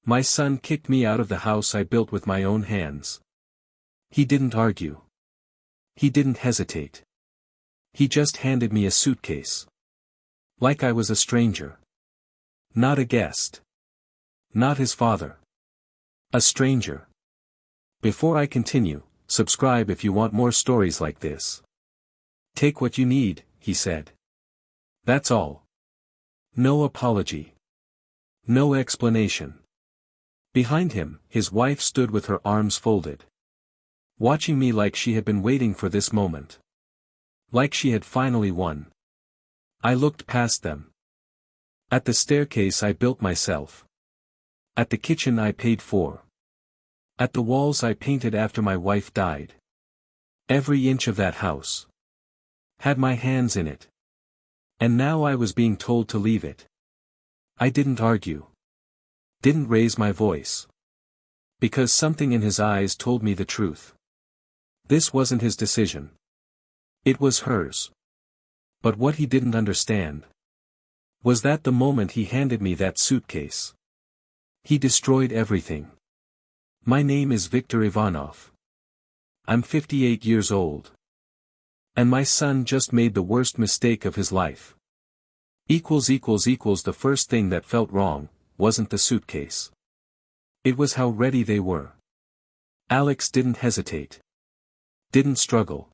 My son kicked me out of the house I built with my own hands. He didn't argue. He didn't hesitate. He just handed me a suitcase. Like I was a stranger. Not a guest. Not his father. A stranger. Before I continue, subscribe if you want more stories like this. Take what you need, he said. That's all. No apology. No explanation. Behind him, his wife stood with her arms folded. Watching me like she had been waiting for this moment. Like she had finally won. I looked past them. At the staircase I built myself. At the kitchen I paid for. At the walls I painted after my wife died. Every inch of that house. Had my hands in it. And now I was being told to leave it. I didn't argue. Didn't raise my voice. Because something in his eyes told me the truth. This wasn't his decision. It was hers. But what he didn't understand was that the moment he handed me that suitcase, he destroyed everything. My name is Viktor Ivanov. I'm 58 years old. And my son just made the worst mistake of his life. The first thing that felt wrong wasn't the suitcase. It was how ready they were. Alex didn't hesitate. Didn't struggle.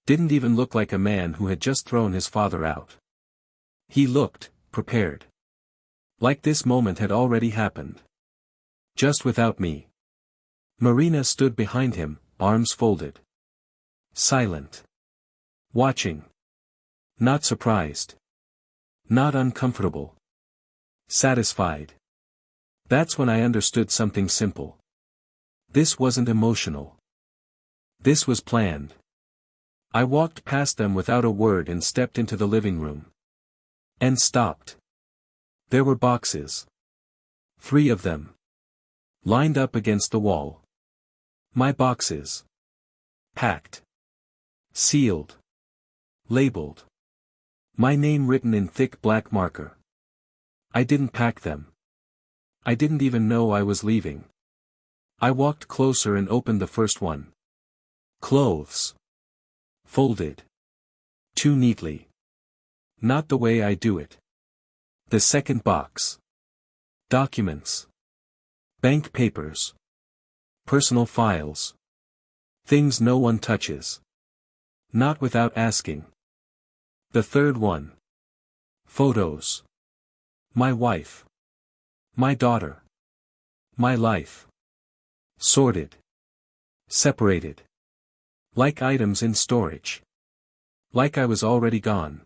Didn't even look like a man who had just thrown his father out. He looked prepared. Like this moment had already happened. Just without me. Marina stood behind him, arms folded. Silent. Watching. Not surprised. Not uncomfortable. Satisfied. That's when I understood something simple. This wasn't emotional. This was planned. I walked past them without a word and stepped into the living room. And stopped. There were boxes. 3 of them. Lined up against the wall. My boxes. Packed. Sealed. Labeled. My name written in thick black marker. I didn't pack them. I didn't even know I was leaving. I walked closer and opened the first one. Clothes. Folded. Too neatly. Not the way I do it. The second box. Documents. Bank papers. Personal files. Things no one touches. Not without asking. The third one. Photos. My wife. My daughter. My life. Sorted. Separated. Like items in storage. Like I was already gone.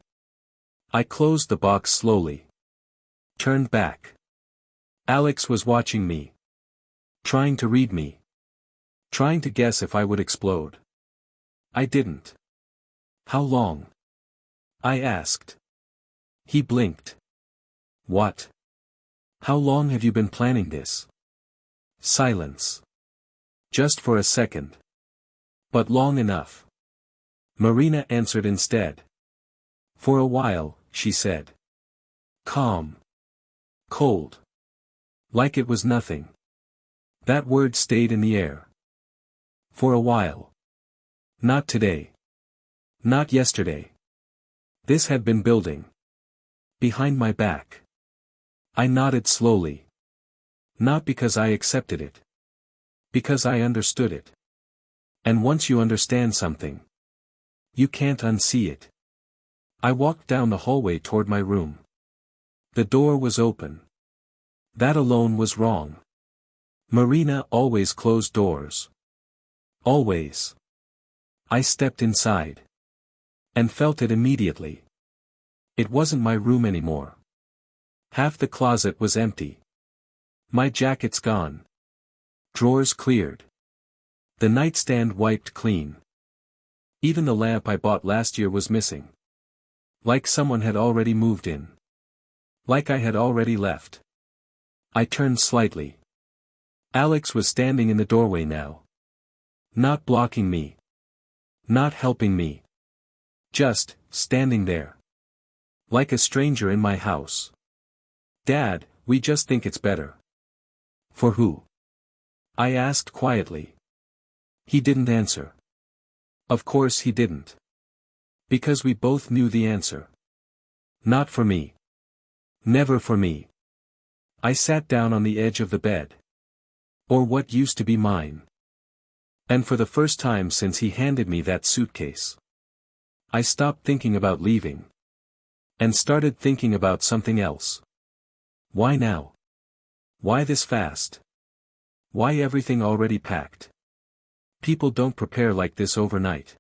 I closed the box slowly. Turned back. Alex was watching me. Trying to read me. Trying to guess if I would explode. I didn't. How long? I asked. He blinked. What? How long have you been planning this? Silence. Just for a second. But long enough. Marina answered instead. For a while, she said. Calm. Cold. Like it was nothing. That word stayed in the air. For a while. Not today. Not yesterday. This had been building. Behind my back. I nodded slowly. Not because I accepted it. Because I understood it. And once you understand something, you can't unsee it. I walked down the hallway toward my room. The door was open. That alone was wrong. Marina always closed doors. Always. I stepped inside. And felt it immediately. It wasn't my room anymore. Half the closet was empty. My jackets gone. Drawers cleared. The nightstand wiped clean. Even the lamp I bought last year was missing. Like someone had already moved in. Like I had already left. I turned slightly. Alex was standing in the doorway now. Not blocking me. Not helping me. Just, standing there. Like a stranger in my house. Dad, we just think it's better. For who? I asked quietly. He didn't answer. Of course he didn't. Because we both knew the answer. Not for me. Never for me. I sat down on the edge of the bed. Or what used to be mine. And for the first time since he handed me that suitcase, I stopped thinking about leaving. And started thinking about something else. Why now? Why this fast? Why everything already packed? People don't prepare like this overnight.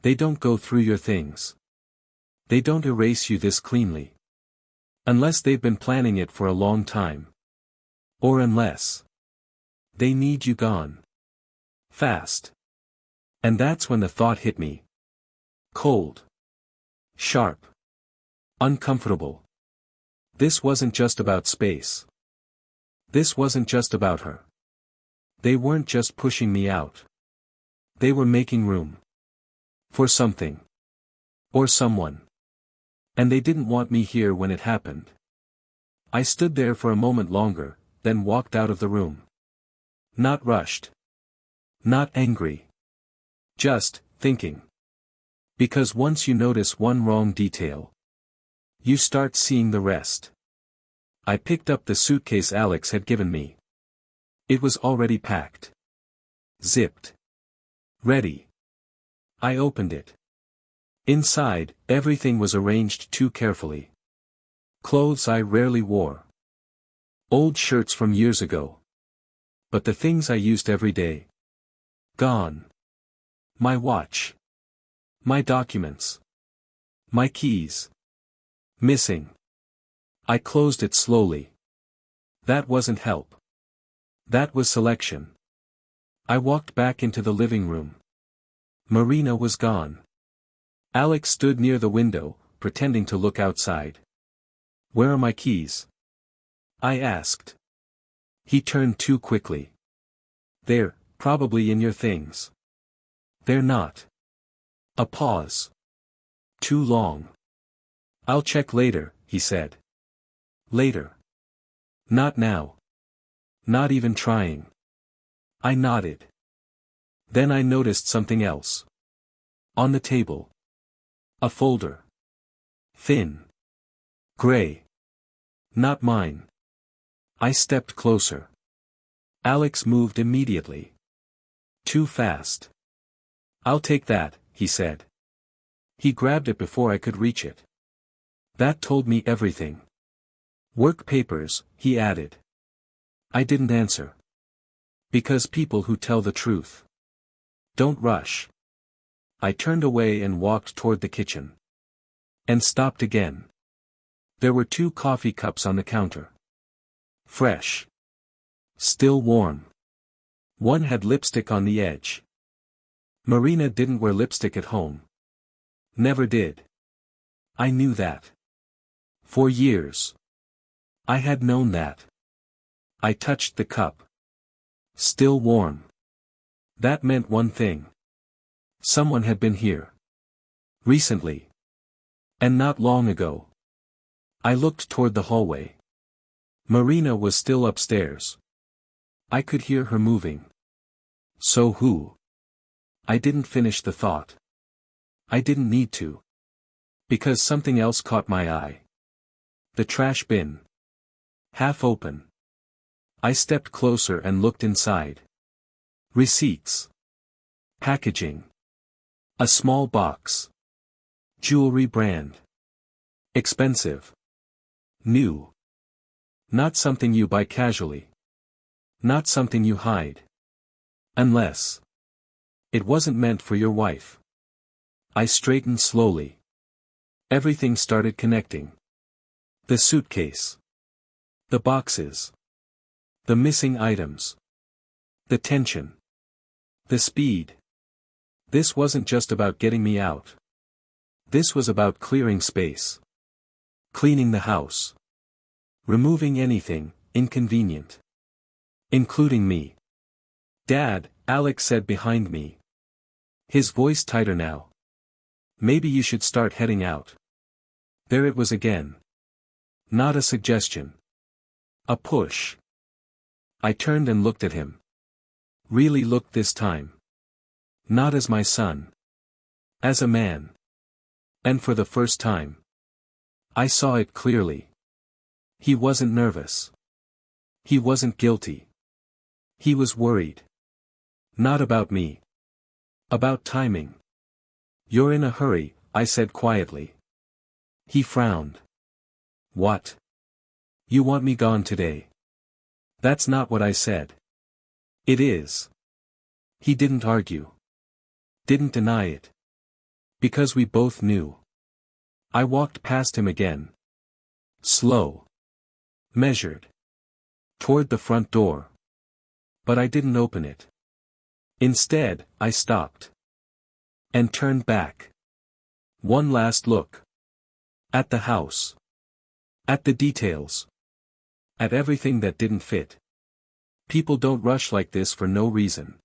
They don't go through your things. They don't erase you this cleanly. Unless they've been planning it for a long time. Or unless they need you gone. Fast. And that's when the thought hit me. Cold. Sharp. Uncomfortable. This wasn't just about space. This wasn't just about her. They weren't just pushing me out. They were making room. For something. Or someone. And they didn't want me here when it happened. I stood there for a moment longer, then walked out of the room. Not rushed. Not angry. Just thinking. Because once you notice one wrong detail, you start seeing the rest. I picked up the suitcase Alex had given me. It was already packed. Zipped. Ready. I opened it. Inside, everything was arranged too carefully. Clothes I rarely wore. Old shirts from years ago. But the things I used every day. Gone. My watch. My documents. My keys. Missing. I closed it slowly. That wasn't help. That was selection. I walked back into the living room. Marina was gone. Alex stood near the window, pretending to look outside. Where are my keys? I asked. He turned too quickly. They're probably in your things. They're not. A pause. Too long. I'll check later, he said. Later. Not now. Not even trying. I nodded. Then I noticed something else. On the table. A folder. Thin. Gray. Not mine. I stepped closer. Alex moved immediately. Too fast. I'll take that, he said. He grabbed it before I could reach it. That told me everything. Work papers, he added. I didn't answer. Because people who tell the truth don't rush. I turned away and walked toward the kitchen. And stopped again. There were 2 coffee cups on the counter. Fresh. Still warm. One had lipstick on the edge. Marina didn't wear lipstick at home. Never did. I knew that. For years. I had known that. I touched the cup. Still warm. That meant one thing. Someone had been here. Recently. And not long ago. I looked toward the hallway. Marina was still upstairs. I could hear her moving. So who? I didn't finish the thought. I didn't need to. Because something else caught my eye. The trash bin. Half open. I stepped closer and looked inside. Receipts. Packaging. A small box. Jewelry brand. Expensive. New. Not something you buy casually. Not something you hide. Unless it wasn't meant for your wife. I straightened slowly. Everything started connecting. The suitcase. The boxes. The missing items. The tension. The speed. This wasn't just about getting me out. This was about clearing space. Cleaning the house. Removing anything inconvenient. Including me. Dad, Alex said behind me. His voice tighter now. Maybe you should start heading out. There it was again. Not a suggestion. A push. I turned and looked at him. Really looked this time. Not as my son. As a man. And for the first time, I saw it clearly. He wasn't nervous. He wasn't guilty. He was worried. Not about me. About timing. You're in a hurry, I said quietly. He frowned. What? You want me gone today? That's not what I said. It is. He didn't argue. Didn't deny it. Because we both knew. I walked past him again. Slow. Measured. Toward the front door. But I didn't open it. Instead, I stopped. And turned back. One last look. At the house. At the details. At everything that didn't fit. People don't rush like this for no reason.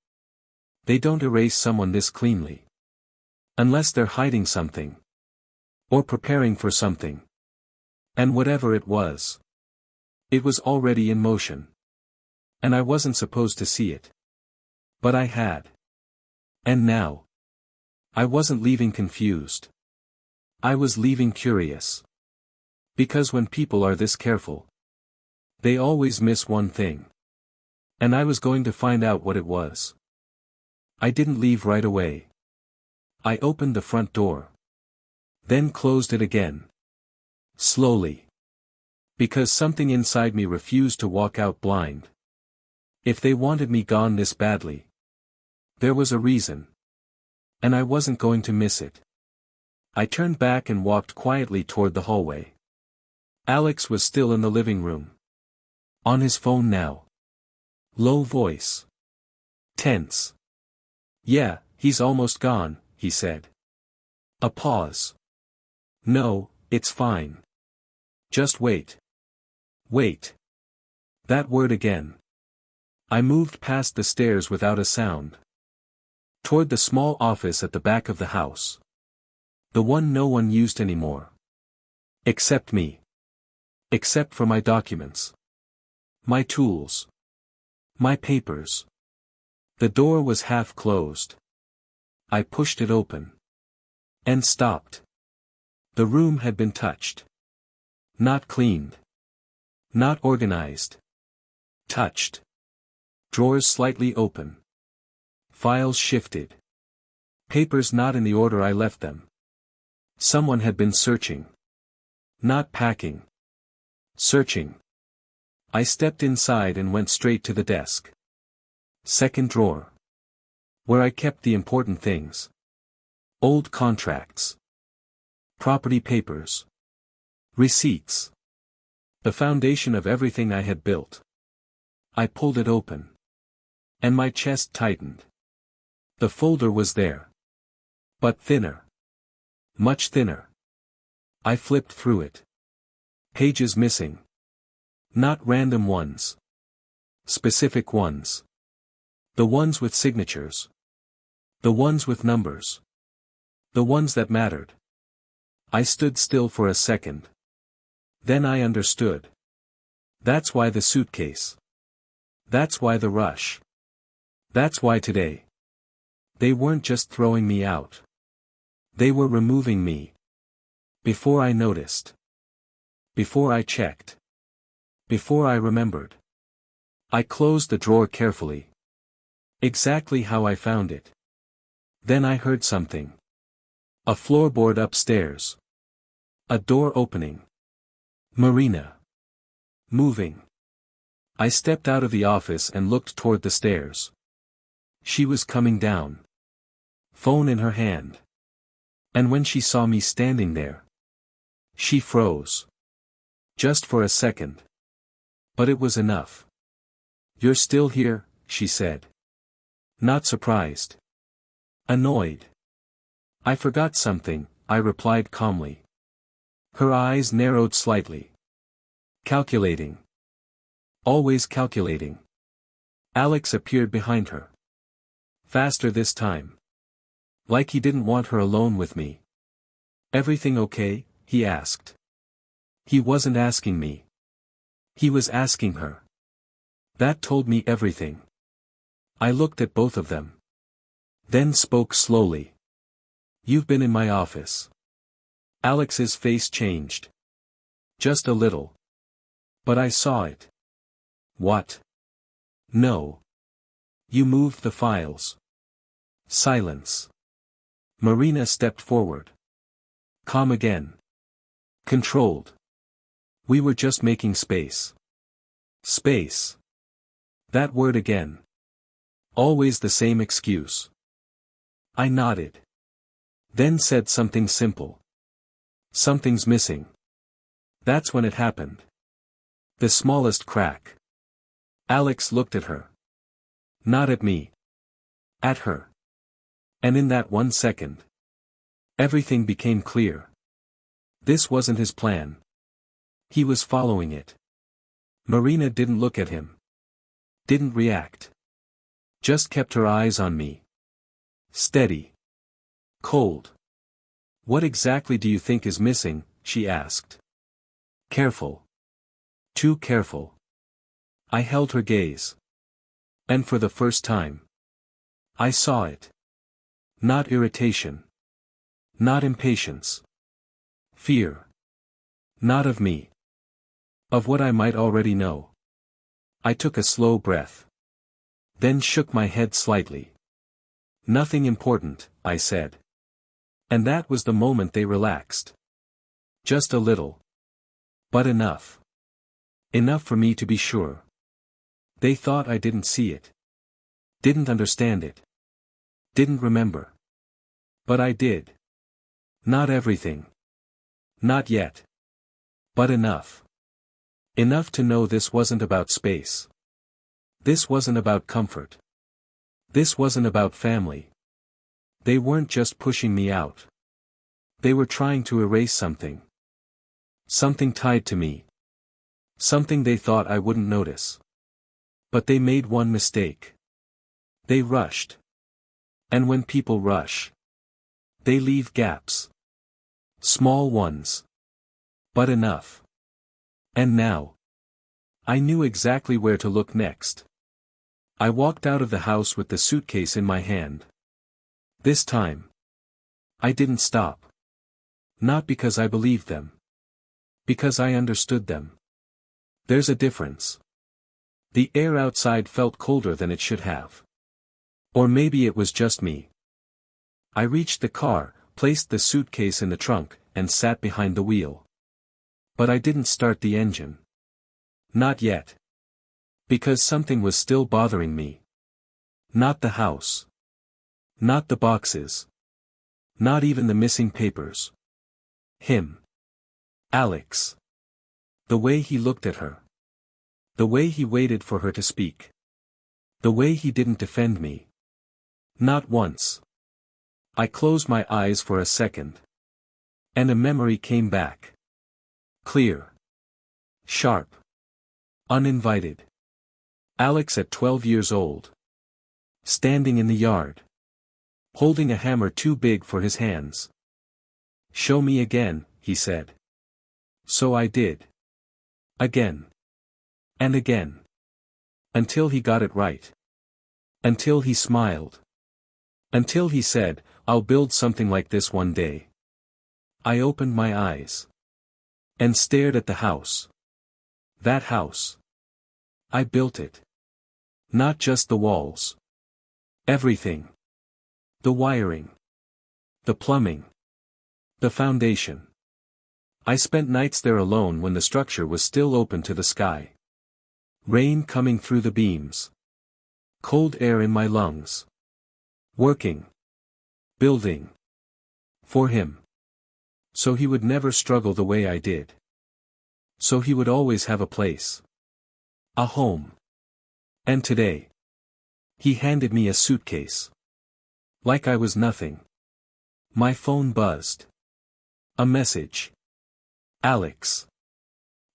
They don't erase someone this cleanly. Unless they're hiding something. Or preparing for something. And whatever it was. It was already in motion. And I wasn't supposed to see it. But I had. And now. I wasn't leaving confused. I was leaving curious. Because when people are this careful, they always miss one thing. And I was going to find out what it was. I didn't leave right away. I opened the front door. Then closed it again. Slowly. Because something inside me refused to walk out blind. If they wanted me gone this badly, there was a reason. And I wasn't going to miss it. I turned back and walked quietly toward the hallway. Alex was still in the living room. On his phone now. Low voice. Tense. Yeah, he's almost gone, he said. A pause. No, it's fine. Just wait. Wait. That word again. I moved past the stairs without a sound. Toward the small office at the back of the house. The one no one used anymore. Except me. Except for my documents. My tools. My papers. The door was half closed. I pushed it open. And stopped. The room had been touched. Not cleaned. Not organized. Touched. Drawers slightly open. Files shifted. Papers not in the order I left them. Someone had been searching. Not packing. Searching. I stepped inside and went straight to the desk. Second drawer. Where I kept the important things. Old contracts. Property papers. Receipts. The foundation of everything I had built. I pulled it open. And my chest tightened. The folder was there. But thinner. Much thinner. I flipped through it. Pages missing. Not random ones. Specific ones. The ones with signatures. The ones with numbers. The ones that mattered. I stood still for a second. Then I understood. That's why the suitcase. That's why the rush. That's why today. They weren't just throwing me out. They were removing me. Before I noticed. Before I checked. Before I remembered. I closed the drawer carefully. Exactly how I found it. Then I heard something. A floorboard upstairs. A door opening. Marina. Moving. I stepped out of the office and looked toward the stairs. She was coming down. Phone in her hand. And when she saw me standing there, she froze. Just for a second. But it was enough. You're still here, she said. Not surprised. Annoyed. I forgot something, I replied calmly. Her eyes narrowed slightly. Calculating. Always calculating. Alex appeared behind her. Faster this time. Like he didn't want her alone with me. Everything okay? He asked. He wasn't asking me. He was asking her. That told me everything. I looked at both of them. Then spoke slowly. You've been in my office. Alex's face changed. Just a little. But I saw it. What? No. You moved the files. Silence. Marina stepped forward. Calm again. Controlled. We were just making space. Space. That word again. Always the same excuse. I nodded. Then said something simple. Something's missing. That's when it happened. The smallest crack. Alex looked at her. Not at me. At her. And in that 1 second, everything became clear. This wasn't his plan. He was following it. Marina didn't look at him. Didn't react. Just kept her eyes on me. Steady. Cold. What exactly do you think is missing? She asked. Careful. Too careful. I held her gaze. And for the first time, I saw it. Not irritation. Not impatience. Fear. Not of me. Of what I might already know. I took a slow breath. Then shook my head slightly. Nothing important, I said. And that was the moment they relaxed. Just a little. But enough. Enough for me to be sure. They thought I didn't see it. Didn't understand it. Didn't remember. But I did. Not everything. Not yet. But enough. Enough to know this wasn't about space. This wasn't about comfort. This wasn't about family. They weren't just pushing me out. They were trying to erase something. Something tied to me. Something they thought I wouldn't notice. But they made one mistake. They rushed. And when people rush, they leave gaps. Small ones. But enough. And now, I knew exactly where to look next. I walked out of the house with the suitcase in my hand. This time, I didn't stop. Not because I believed them. Because I understood them. There's a difference. The air outside felt colder than it should have. Or maybe it was just me. I reached the car, placed the suitcase in the trunk, and sat behind the wheel. But I didn't start the engine. Not yet. Because something was still bothering me. Not the house. Not the boxes. Not even the missing papers. Him. Alex. The way he looked at her. The way he waited for her to speak. The way he didn't defend me. Not once. I closed my eyes for a second. And a memory came back. Clear. Sharp. Uninvited. Alex at 12 years old. Standing in the yard. Holding a hammer too big for his hands. Show me again, he said. So I did. Again. And again. Until he got it right. Until he smiled. Until he said, I'll build something like this one day. I opened my eyes. And stared at the house. That house. I built it. Not just the walls. Everything. The wiring. The plumbing. The foundation. I spent nights there alone when the structure was still open to the sky. Rain coming through the beams. Cold air in my lungs. Working. Building. For him. So he would never struggle the way I did. So he would always have a place. A home. And today. He handed me a suitcase. Like I was nothing. My phone buzzed. A message. Alex.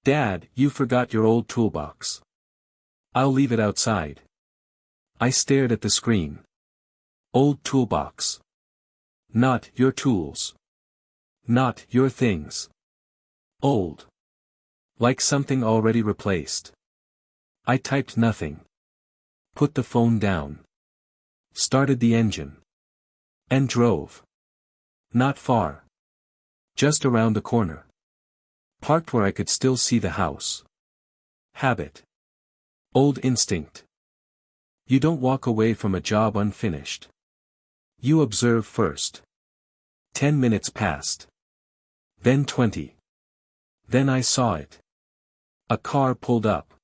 Dad, you forgot your old toolbox. I'll leave it outside. I stared at the screen. Old toolbox. Not your tools. Not your things. Old. Like something already replaced. I typed nothing. Put the phone down. Started the engine. And drove. Not far. Just around the corner. Parked where I could still see the house. Habit. Old instinct. You don't walk away from a job unfinished. You observe first. 10 minutes passed. Then 20. Then I saw it. A car pulled up.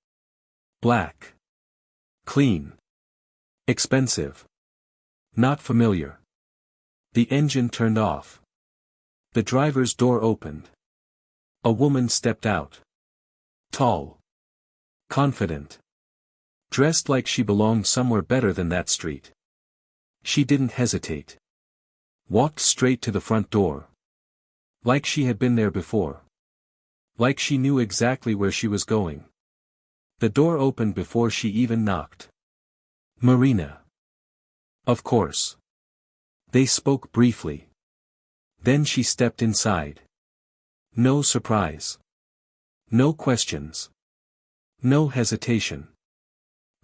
Black. Clean. Expensive. Not familiar. The engine turned off. The driver's door opened. A woman stepped out. Tall. Confident. Dressed like she belonged somewhere better than that street. She didn't hesitate. Walked straight to the front door. Like she had been there before. Like she knew exactly where she was going. The door opened before she even knocked. Marina. Of course. They spoke briefly. Then she stepped inside. No surprise. No questions. No hesitation.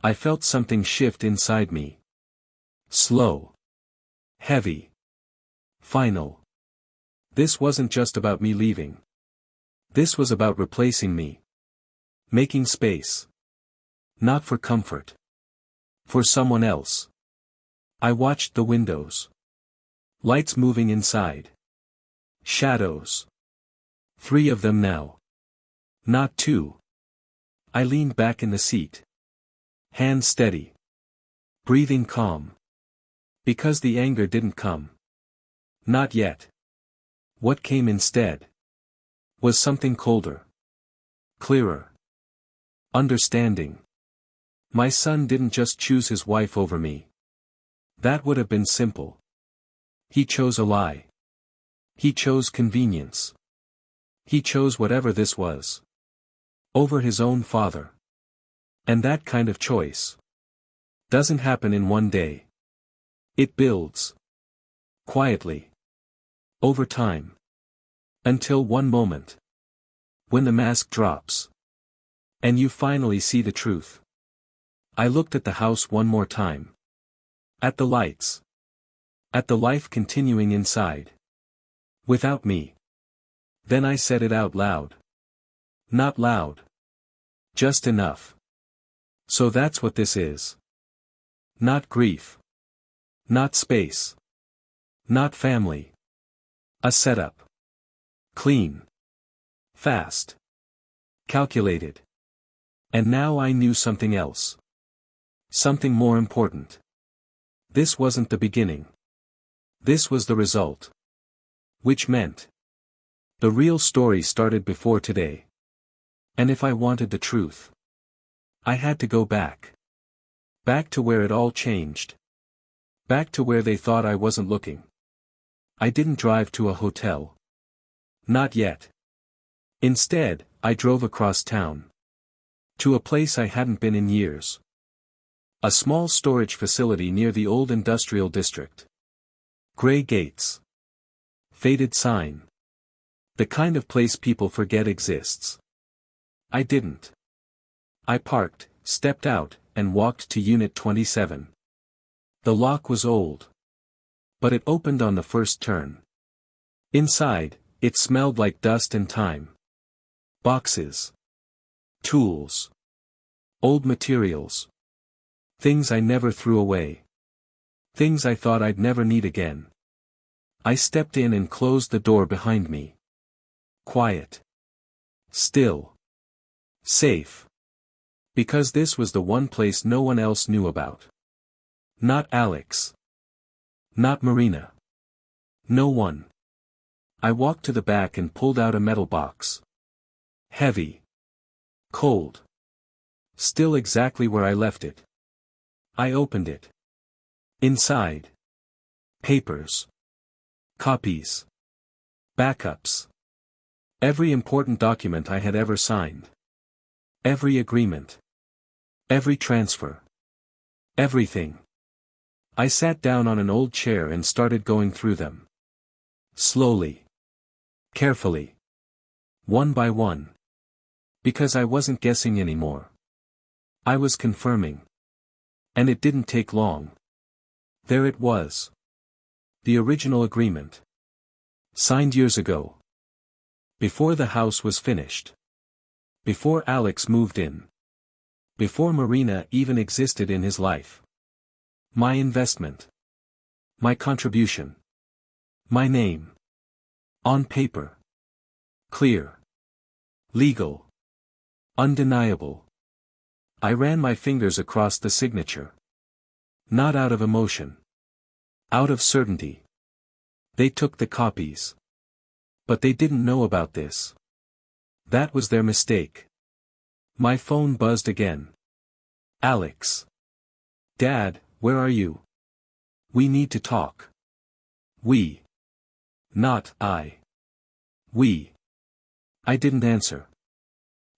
I felt something shift inside me. Slow. Heavy. Final. This wasn't just about me leaving. This was about replacing me. Making space. Not for comfort. For someone else. I watched the windows. Lights moving inside. Shadows. 3 of them now. Not 2. I leaned back in the seat. Hands steady. Breathing calm. Because the anger didn't come. Not yet. What came instead was something colder. Clearer. Understanding. My son didn't just choose his wife over me. That would have been simple. He chose a lie. He chose convenience. He chose whatever this was. Over his own father. And that kind of choice doesn't happen in one day. It builds. Quietly. Over time. Until one moment. When the mask drops. And you finally see the truth. I looked at the house one more time. At the lights. At the life continuing inside. Without me. Then I said it out loud. Not loud. Just enough. So that's what this is. Not grief. Not space. Not family. A setup. Clean. Fast. Calculated. And now I knew something else. Something more important. This wasn't the beginning. This was the result. Which meant the real story started before today. And if I wanted the truth, I had to go back. Back to where it all changed. Back to where they thought I wasn't looking. I didn't drive to a hotel. Not yet. Instead, I drove across town. To a place I hadn't been in years. A small storage facility near the old industrial district. Gray gates. Faded sign. The kind of place people forget exists. I didn't. I parked, stepped out, and walked to Unit 27. The lock was old. But it opened on the first turn. Inside, it smelled like dust and time. Boxes. Tools. Old materials. Things I never threw away. Things I thought I'd never need again. I stepped in and closed the door behind me. Quiet. Still. Safe. Because this was the one place no one else knew about. Not Alex. Not Marina. No one. I walked to the back and pulled out a metal box. Heavy. Cold. Still exactly where I left it. I opened it. Inside. Papers. Copies. Backups. Every important document I had ever signed. Every agreement. Every transfer. Everything. I sat down on an old chair and started going through them. Slowly. Carefully. One by one. Because I wasn't guessing anymore. I was confirming. And it didn't take long. There it was. The original agreement. Signed years ago. Before the house was finished. Before Alex moved in. Before Marina even existed in his life. My investment. My contribution. My name. On paper. Clear. Legal. Undeniable. I ran my fingers across the signature. Not out of emotion. Out of certainty. They took the copies. But they didn't know about this. That was their mistake. My phone buzzed again. Alex. Dad, where are you? We need to talk. We. Not I. We. I didn't answer.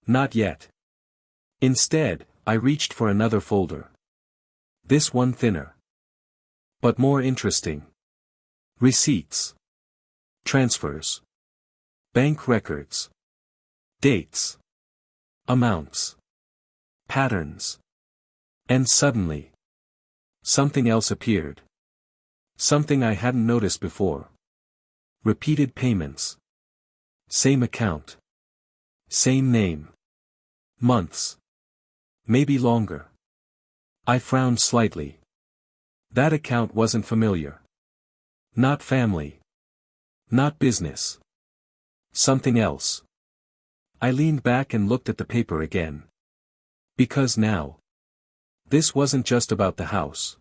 Not yet. Instead, I reached for another folder. This one thinner. But more interesting. Receipts. Transfers. Bank records. Dates. Amounts. Patterns. And suddenly. Something else appeared. Something I hadn't noticed before. Repeated payments. Same account. Same name. Months. Maybe longer. I frowned slightly. That account wasn't familiar. Not family. Not business. Something else. I leaned back and looked at the paper again. Because now. This wasn't just about the house.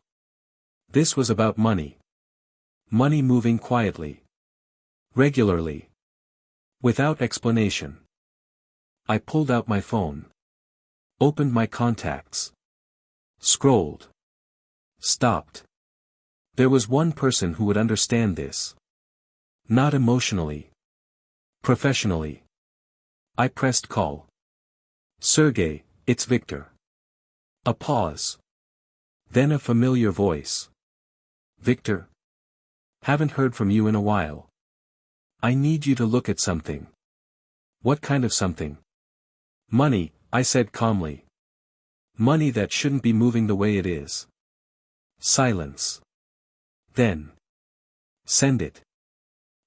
This was about money. Money moving quietly. Regularly. Without explanation. I pulled out my phone. Opened my contacts. Scrolled. Stopped. There was one person who would understand this. Not emotionally. Professionally. I pressed call. Sergey, it's Victor. A pause. Then a familiar voice. Victor? Haven't heard from you in a while. I need you to look at something. What kind of something? Money, I said calmly. Money that shouldn't be moving the way it is. Silence. Then. Send it.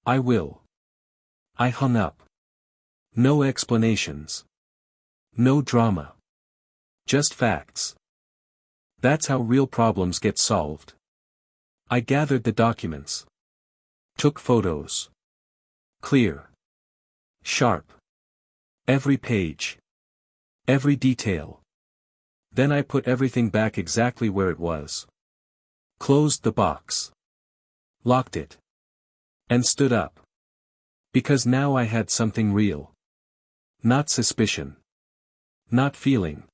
I will. I hung up. No explanations. No drama. Just facts. That's how real problems get solved. I gathered the documents. Took photos. Clear. Sharp. Every page. Every detail. Then I put everything back exactly where it was. Closed the box. Locked it. And stood up. Because now I had something real. Not suspicion. Not feeling.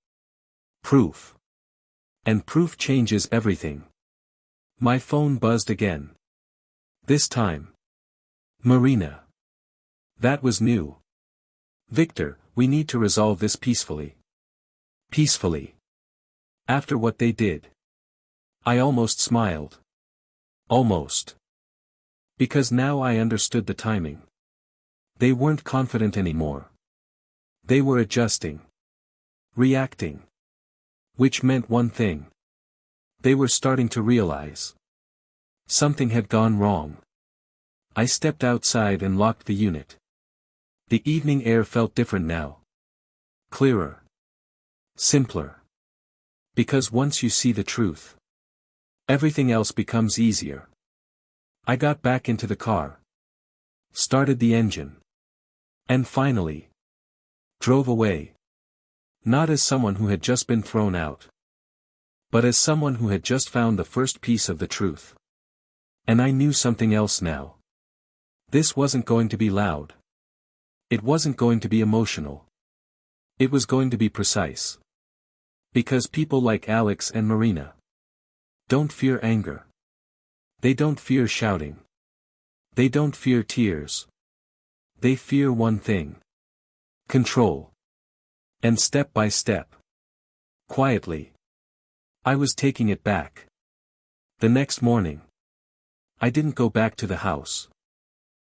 Proof. And proof changes everything. My phone buzzed again. This time. Marina. That was new. Victor, we need to resolve this peacefully. Peacefully. After what they did. I almost smiled. Almost. Because now I understood the timing. They weren't confident anymore. They were adjusting. Reacting. Which meant one thing. They were starting to realize. Something had gone wrong. I stepped outside and locked the unit. The evening air felt different now. Clearer. Simpler. Because once you see the truth, everything else becomes easier. I got back into the car. Started the engine. And finally. Drove away. Not as someone who had just been thrown out. But as someone who had just found the first piece of the truth. And I knew something else now. This wasn't going to be loud. It wasn't going to be emotional. It was going to be precise. Because people like Alex and Marina don't fear anger. They don't fear shouting. They don't fear tears. They fear one thing. Control. And step by step. Quietly. I was taking it back. The next morning. I didn't go back to the house.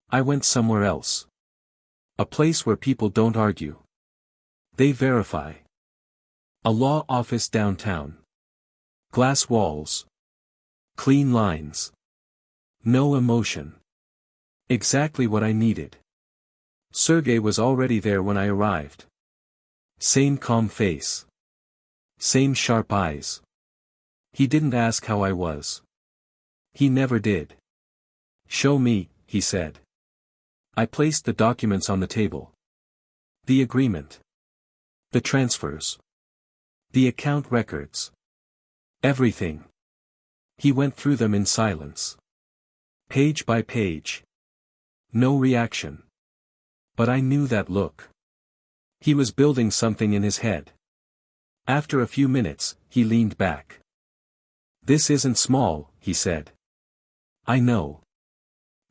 I went somewhere else. A place where people don't argue. They verify. A law office downtown. Glass walls. Clean lines. No emotion. Exactly what I needed. Sergey was already there when I arrived. Same calm face. Same sharp eyes. He didn't ask how I was. He never did. "Show me," he said. I placed the documents on the table. The agreement. The transfers. The account records. Everything. He went through them in silence. Page by page. No reaction. But I knew that look. He was building something in his head. After a few minutes, he leaned back. "This isn't small," he said. "I know.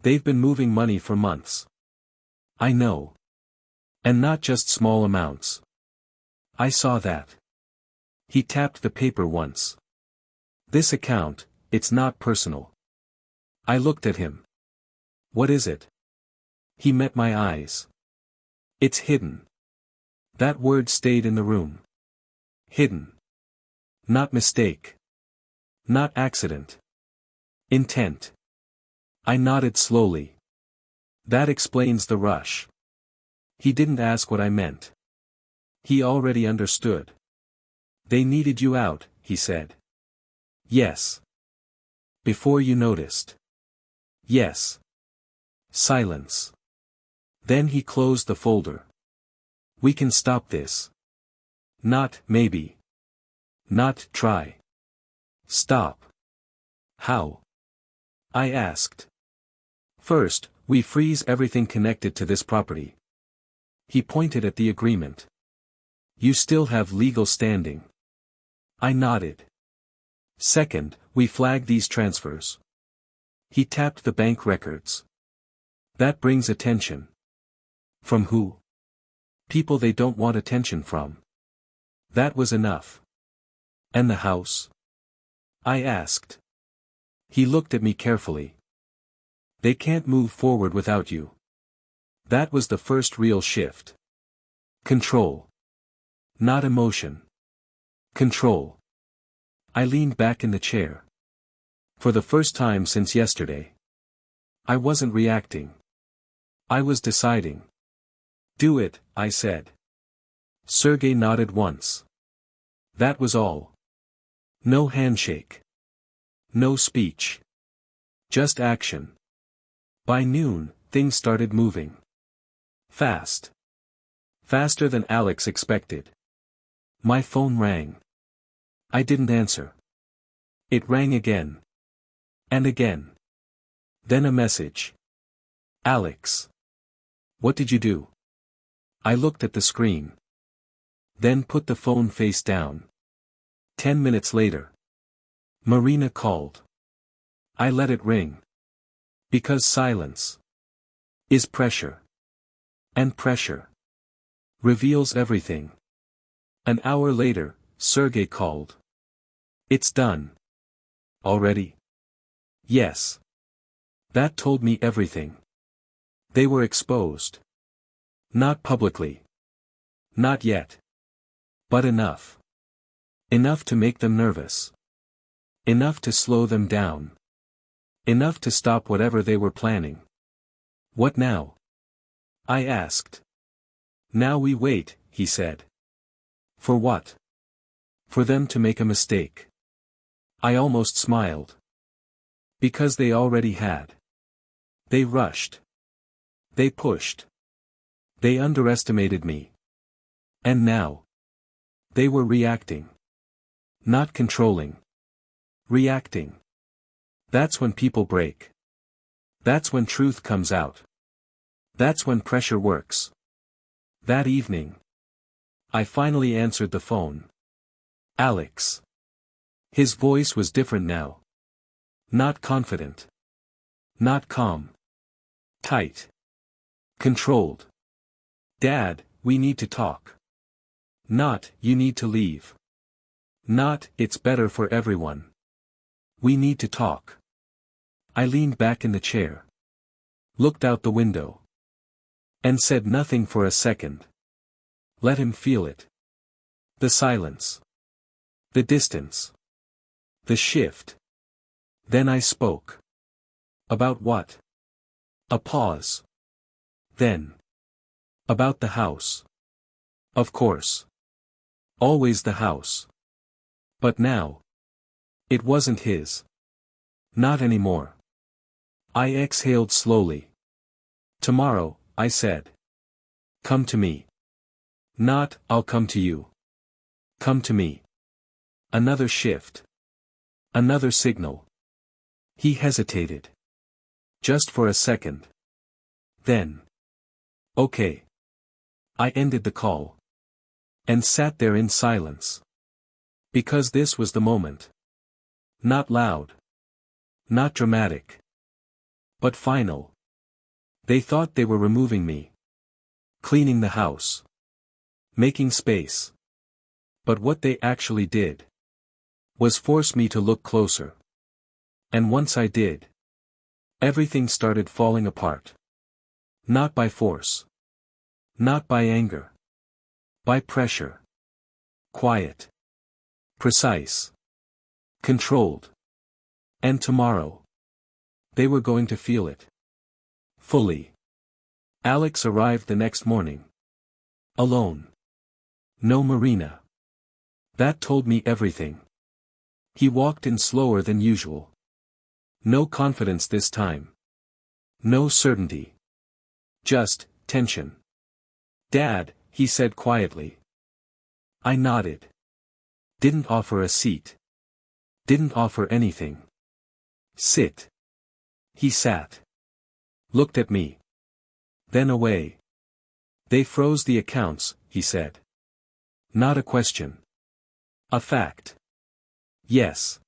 They've been moving money for months. I know. And not just small amounts. I saw that." He tapped the paper once. "This account, it's not personal." I looked at him. "What is it?" He met my eyes. "It's hidden." That word stayed in the room. Hidden. Not mistake. Not accident. Intent. I nodded slowly. "That explains the rush." He didn't ask what I meant. He already understood. "They needed you out," he said. "Yes." "Before you noticed." "Yes." Silence. Then he closed the folder. "We can stop this." Not maybe. Not try. Stop. "How?" I asked. "First, we freeze everything connected to this property." He pointed at the agreement. "You still have legal standing." I nodded. "Second, we flag these transfers." He tapped the bank records. "That brings attention." "From who?" "People they don't want attention from." That was enough. "And the house?" I asked. He looked at me carefully. "They can't move forward without you." That was the first real shift. Control. Not emotion. Control. I leaned back in the chair. For the first time since yesterday. I wasn't reacting. I was deciding. "Do it," I said. Sergey nodded once. That was all. No handshake. No speech. Just action. By noon, things started moving. Fast. Faster than Alex expected. My phone rang. I didn't answer. It rang again. And again. Then a message. "Alex. What did you do?" I looked at the screen. Then put the phone face down. 10 minutes later. Marina called. I let it ring. Because silence is pressure. And pressure reveals everything. An hour later, Sergey called. "It's done." "Already?" "Yes." That told me everything. They were exposed. Not publicly. Not yet. But enough. Enough to make them nervous. Enough to slow them down. Enough to stop whatever they were planning. "What now?" I asked. "Now we wait," he said. "For what?" "For them to make a mistake." I almost smiled. Because they already had. They rushed. They pushed. They underestimated me. And now. They were reacting. Not controlling. Reacting. That's when people break. That's when truth comes out. That's when pressure works. That evening. I finally answered the phone. "Alex." His voice was different now. Not confident. Not calm. Tight. Controlled. "Dad, we need to talk." Not, "You need to leave." Not, "It's better for everyone." "We need to talk." I leaned back in the chair. Looked out the window. And said nothing for a second. Let him feel it. The silence. The distance. The shift. Then I spoke. About what? A pause. Then. About the house. Of course. Always the house. But now. It wasn't his. Not anymore. I exhaled slowly. Tomorrow, I said. Come to me. Not, I'll come to you. Come to me. Another shift. Another signal. He hesitated. Just for a second. Then. Okay. I ended the call. And sat there in silence. Because this was the moment. Not loud. Not dramatic. But final. They thought they were removing me. Cleaning the house. Making space. But what they actually did was force me to look closer. And once I did, everything started falling apart. Not by force. Not by anger. By pressure. Quiet. Precise. Controlled. And tomorrow. They were going to feel it. Fully. Alex arrived the next morning. Alone. No Marina. That told me everything. He walked in slower than usual. No confidence this time. No certainty. Just, tension. Dad, he said quietly. I nodded. Didn't offer a seat. Didn't offer anything. Sit. He sat. Looked at me. Then away. They froze the accounts, he said. Not a question. A fact. Yes.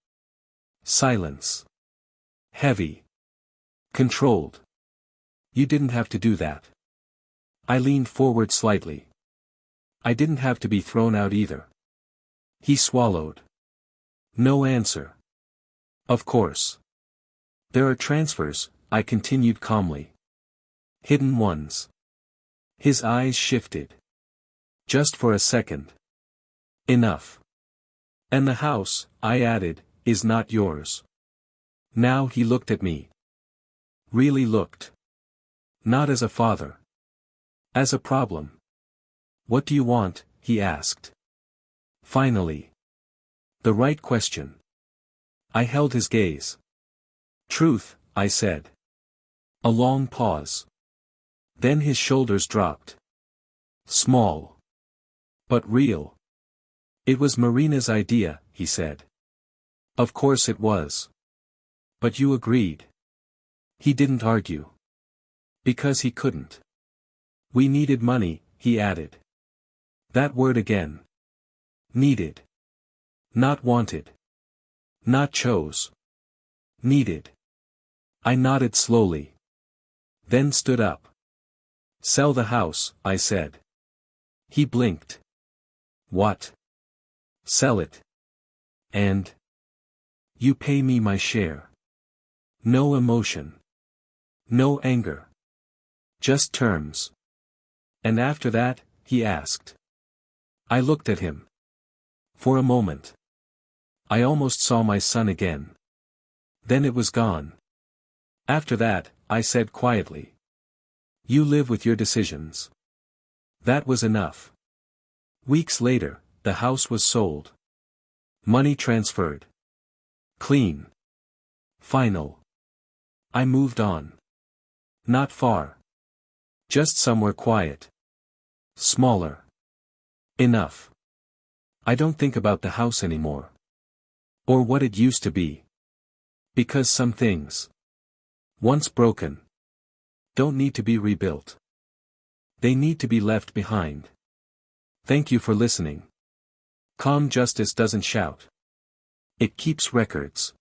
Silence. Heavy. Controlled. You didn't have to do that. I leaned forward slightly. I didn't have to be thrown out either. He swallowed. No answer. Of course. There are transfers, I continued calmly. Hidden ones. His eyes shifted. Just for a second. Enough. And the house, I added, is not yours. Now he looked at me. Really looked. Not as a father. As a problem. What do you want, he asked. Finally. The right question. I held his gaze. Truth, I said. A long pause. Then his shoulders dropped. Small. But real. It was Marina's idea, he said. Of course it was. But you agreed. He didn't argue. Because he couldn't. We needed money, he added. That word again. Needed. Not wanted. Not chose. Needed. I nodded slowly. Then stood up. Sell the house, I said. He blinked. What? Sell it. And? You pay me my share. No emotion. No anger. Just terms. And after that, he asked. I looked at him. For a moment. I almost saw my son again. Then it was gone. After that, I said quietly. You live with your decisions. That was enough. Weeks later, the house was sold. Money transferred. Clean. Final. I moved on. Not far. Just somewhere quiet. Smaller. Enough. I don't think about the house anymore. Or what it used to be. Because some things, once broken, don't need to be rebuilt. They need to be left behind. Thank you for listening. Calm justice doesn't shout. It keeps records.